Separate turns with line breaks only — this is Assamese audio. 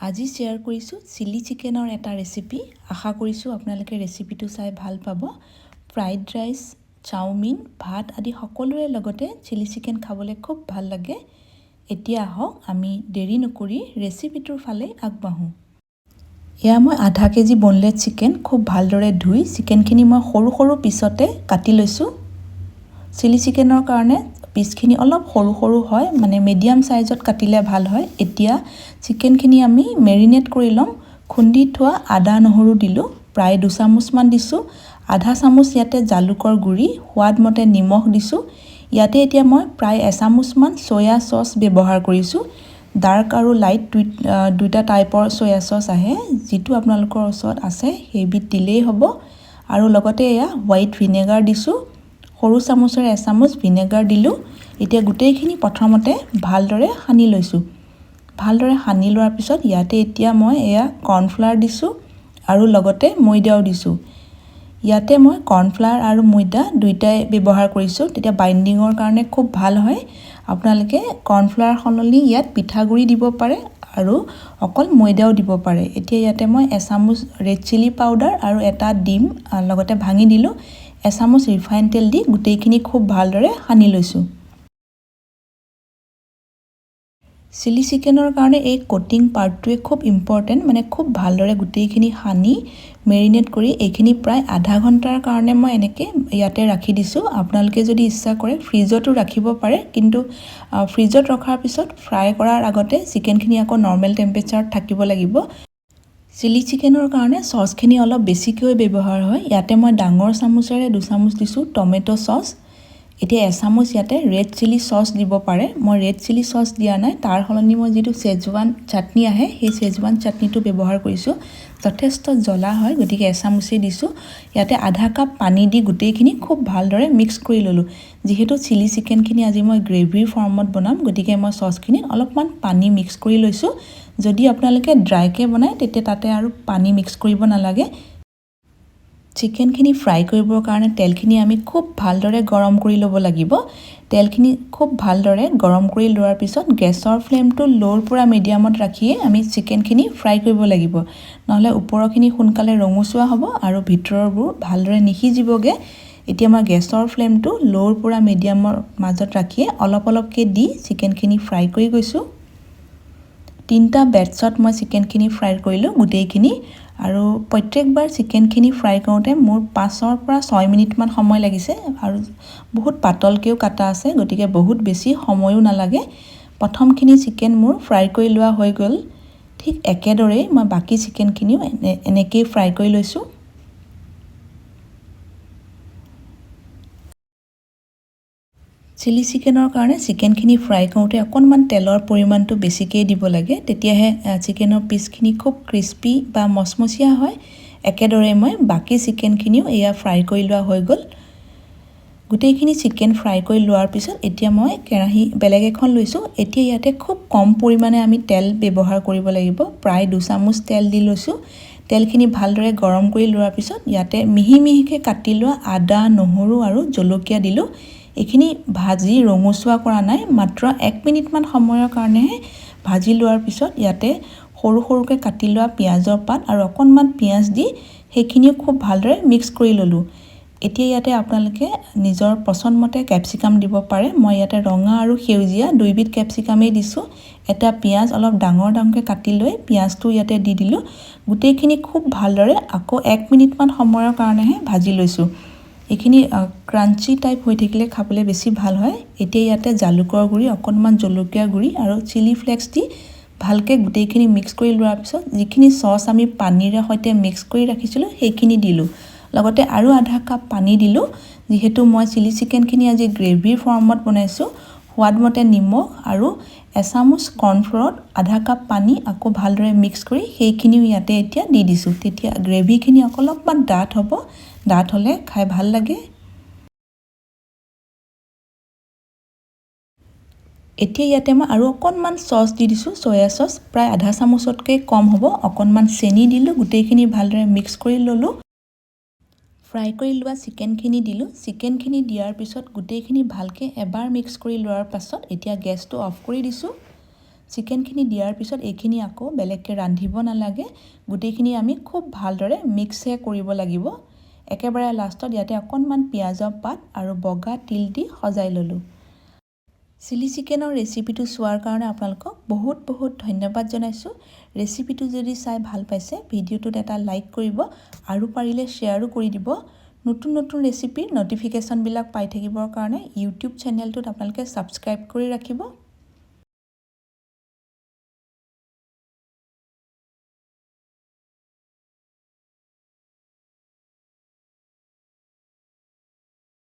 আজি শ্বেয়াৰ কৰিছোঁ চিলি চিকেনৰ এটা ৰেচিপি। আশা কৰিছোঁ আপোনালোকে ৰেচিপিটো চাই ভাল পাব। ফ্ৰাইড ৰাইচ, চাওমিন, ভাত আদি সকলোৰে লগতে চিলি চিকেন খাবলৈ খুব ভাল লাগে। এতিয়া আহক আমি দেৰি নকৰি ৰেচিপিটোৰ ফালে আগবাঢ়োঁ। এয়া মই আধা কেজি boneless চিকেন খুব ভালদৰে ধুই চিকেনখিনি মই সৰু সৰু পিছতে কাটি লৈছোঁ। চিলি চিকেনৰ কাৰণে পিচখিনি অলপ সৰু সৰু হয়, মানে মিডিয়াম সাইজত কাটিলে ভাল হয়। এতিয়া চিকেনখিনি আমি মেৰিনেট কৰি ল'ম। খুন্দি থোৱা আদা নহৰু দিলোঁ, প্ৰায় 2 চামুচমান দিছোঁ। আধা চামুচ ইয়াতে জালুকৰ গুড়ি, সোৱাদ মতে নিমখ দিছোঁ। ইয়াতে এতিয়া মই প্ৰায় 1 চামুচমান চয়া চচ ব্যৱহাৰ কৰিছোঁ। ডাৰ্ক আৰু লাইট দুইটা টাইপৰ চয়া চচ আহে, যিটো আপোনালোকৰ ওচৰত আছে সেইবিধ দিলেই হ'ব। আৰু লগতে এয়া হোৱাইট ভিনেগাৰ দিছোঁ, সৰু চামুচেৰে 1 চামুচ ভিনেগাৰ দিলোঁ। এতিয়া গোটেইখিনি প্ৰথমতে ভালদৰে সানি লৈছোঁ। ভালদৰে সানি লোৱাৰ পিছত ইয়াতে এতিয়া মই এয়া কৰ্ণফ্লাৱাৰ দিছোঁ আৰু লগতে ময়দাও দিছোঁ। ইয়াতে মই কৰ্ণফ্লাৱাৰ আৰু ময়দা দুইটাই ব্যৱহাৰ কৰিছোঁ, তেতিয়া বাইণ্ডিঙৰ কাৰণে খুব ভাল হয়। আপোনালোকে কৰ্ণফ্লাৱাৰ সলনি ইয়াত পিঠাগুড়ি দিব পাৰে আৰু অকল ময়দাও দিব পাৰে। এতিয়া ইয়াতে মই 1 চামুচ ৰেড চিলি পাউডাৰ আৰু এটা ডিম লগতে ভাঙি দিলোঁ। 1 চামুচ ৰিফাইন তেল দি গোটেইখিনি খুব ভালদৰে সানি লৈছোঁ। চিলি চিকেনৰ কাৰণে এই কোটিং পাৰ্টটোৱে খুব ইম্পৰ্টেণ্ট, মানে খুব ভালদৰে গোটেইখিনি সানি মেৰিনেট কৰি এইখিনি প্ৰায় আধা ঘণ্টাৰ কাৰণে মই এনেকৈ ইয়াতে ৰাখি দিছোঁ। আপোনালোকে যদি ইচ্ছা কৰে ফ্ৰিজতো ৰাখিব পাৰে, কিন্তু ফ্ৰিজত ৰখাৰ পিছত ফ্ৰাই কৰাৰ আগতে চিকেনখিনি আকৌ নৰ্মেল টেম্পাৰেচাৰত থাকিব লাগিব। চিলি চিকেনৰ কাৰণে চচখিনি অলপ বেছিকৈ ব্যৱহাৰ হয়। ইয়াতে মই ডাঙৰ চামুচেৰে 2 চামুচ দিছোঁ টমেটো চচ। এতিয়া 1 চামুচ ইয়াতে ৰেড চিলি চচ দিব পাৰে। মই ৰেড চিলি চচ দিয়া নাই, তাৰ সলনি মই যিটো schwzwan চাটনি আহে সেই schwzwan চাটনিটো ব্যৱহাৰ কৰিছোঁ। যথেষ্ট জ্বলা হয়, গতিকে 1 চামুচেই দিছোঁ। ইয়াতে আধা কাপ পানী দি গোটেইখিনি খুব ভালদৰে মিক্স কৰি ল'লোঁ। যিহেতু চিলি চিকেনখিনি আজি মই গ্ৰেভিৰ ফৰ্মত বনাম, গতিকে মই চচখিনিত অলপমান পানী মিক্স কৰি লৈছোঁ। যদি আপোনালোকে ড্ৰাইকৈ বনায় তেতিয়া তাতে আৰু পানী মিক্স কৰিব নালাগে। চিকেনখিনি ফ্ৰাই কৰিবৰ কাৰণে তেলখিনি আমি খুব ভালদৰে গৰম কৰি ল'ব লাগিব। তেলখিনি খুব ভালদৰে গৰম কৰি লোৱাৰ পিছত গেছৰ ফ্লেমটো ল'ৰ পৰা মিডিয়ামত ৰাখিয়ে আমি চিকেনখিনি ফ্ৰাই কৰিব লাগিব, নহ'লে ওপৰখিনি সোনকালে ৰঙচুৱা হ'ব আৰু ভিতৰবোৰ ভালদৰে নিসিজিবগৈ। এতিয়া মই গেছৰ ফ্লেমটো ল'ৰ পৰা মিডিয়ামৰ মাজত ৰাখিয়ে অলপ অলপকৈ দি চিকেনখিনি ফ্ৰাই কৰি গৈছোঁ। 3টা বেটছত মই চিকেনখিনি ফ্ৰাই কৰিলোঁ গোটেইখিনি, আৰু প্ৰত্যেকবাৰ চিকেনখিনি ফ্ৰাই কৰোঁতে মোৰ 5ৰ পৰা 6 মিনিটমান সময় লাগিছে, আৰু বহুত পাতলকৈও কাটা আছে, গতিকে বহুত বেছি সময়ো নালাগে। প্ৰথমখিনি চিকেন মোৰ ফ্ৰাই কৰি লোৱা হৈ গ'ল। ঠিক একেদৰেই মই বাকী চিকেনখিনিও এনেকৈয়ে ফ্ৰাই কৰি লৈছোঁ। চিলি চিকেনৰ কাৰণে চিকেনখিনি ফ্ৰাই কৰোঁতে অকণমান তেলৰ পৰিমাণটো বেছিকৈ দিব লাগে, তেতিয়াহে চিকেনৰ পিচখিনি খুব ক্ৰিস্পি বা মচমচীয়া হয়। একেদৰে মই বাকী চিকেনখিনিও এয়া ফ্ৰাই কৰি লোৱা হৈ গ'ল। গোটেইখিনি চিকেন ফ্ৰাই কৰি লোৱাৰ পিছত এতিয়া মই কেৰাহী বেলেগ এখন লৈছোঁ। এতিয়া ইয়াতে খুব কম পৰিমাণে আমি তেল ব্যৱহাৰ কৰিব লাগিব, প্ৰায় 2 চামুচ তেল দি লৈছোঁ। তেলখিনি ভালদৰে গৰম কৰি লোৱাৰ পিছত ইয়াতে মিহি মিহিকৈ কাটি লোৱা আদা, নহৰু আৰু জলকীয়া দিলোঁ। এইখিনি ভাজি ৰঙচুৱা কৰা নাই, মাত্ৰ 1 মিনিটমান সময়ৰ কাৰণেহে ভাজি লোৱাৰ পিছত ইয়াতে সৰু সৰুকৈ কাটি লোৱা পিঁয়াজৰ পাত আৰু অকণমান পিঁয়াজ দি সেইখিনিও খুব ভালদৰে মিক্স কৰি ল'লোঁ। এতিয়া ইয়াতে আপোনালোকে নিজৰ পচন্দমতে কেপচিকাম দিব পাৰে। মই ইয়াতে ৰঙা আৰু সেউজীয়া দুইবিধ কেপচিকামেই দিছোঁ। এটা পিঁয়াজ অলপ ডাঙৰ ডাঙৰকৈ কাটি লৈ পিঁয়াজটো ইয়াতে দি দিলোঁ। গোটেইখিনি খুব ভালদৰে আকৌ 1 মিনিটমান সময়ৰ কাৰণেহে ভাজি লৈছোঁ। এইখিনি ক্ৰাঞ্চি টাইপ হৈ থাকিলে খাবলৈ বেছি ভাল হয়। এতিয়া ইয়াতে জালুকৰ গুড়ি, অকণমান জলকীয়া গুড়ি আৰু চিলি ফ্লেক্স দি ভালকৈ গোটেইখিনি মিক্স কৰি লোৱাৰ পিছত যিখিনি চচ আমি পানীৰে সৈতে মিক্স কৰি ৰাখিছিলোঁ সেইখিনি দিলোঁ। লগতে আৰু আধা কাপ পানী দিলোঁ, যিহেতু মই চিলি চিকেনখিনি আজি গ্ৰেভিৰ ফৰ্মত বনাইছোঁ। সোৱাদ মতে নিমখ আৰু 1 চামুচ কৰ্ণফ্লৰত আধা কাপ পানী আকৌ ভালদৰে মিক্স কৰি সেইখিনিও ইয়াতে এতিয়া দি দিছোঁ। তেতিয়া গ্ৰেভিখিনি অলপমান ডাঠ হ'ব, ডাঠ হ'লে খাই ভাল লাগে। এতিয়া ইয়াতে মই আৰু অকণমান চচ দি দিছোঁ, চয়া চচ, প্ৰায় আধা চামুচতকৈ কম হ'ব। অকণমান চেনি দিলোঁ, গোটেইখিনি ভালদৰে মিক্স কৰি ল'লোঁ। ফ্ৰাই কৰি লোৱা চিকেনখিনি দিলোঁ। চিকেনখিনি দিয়াৰ পিছত গোটেইখিনি ভালকৈ এবাৰ মিক্স কৰি লোৱাৰ পাছত এতিয়া গেছটো অফ কৰি দিছোঁ। চিকেনখিনি দিয়াৰ পিছত এইখিনি আকৌ বেলেগকৈ ৰান্ধিব নালাগে, গোটেইখিনি আমি খুব ভালদৰে মিক্সহে কৰিব লাগিব। একেবাৰে লাষ্টত ইয়াতে অকণমান পিঁয়াজৰ পাত আৰু বগা তিল দি সজাই ল'লোঁ। চিলি চিকেনৰ ৰেচিপিটো চোৱাৰ কাৰণে আপোনালোকক বহুত বহুত ধন্যবাদ জনাইছোঁ। ৰেচিপিটো যদি চাই ভাল পাইছে ভিডিঅ'টোত এটা লাইক কৰিব আৰু পাৰিলে শ্বেয়াৰো কৰি দিব। নতুন নতুন ৰেচিপিৰ ন'টিফিকেশ্যনবিলাক পাই থাকিবৰ কাৰণে ইউটিউব চেনেলটোত আপোনালোকে ছাবস্ক্ৰাইব কৰি ৰাখিব।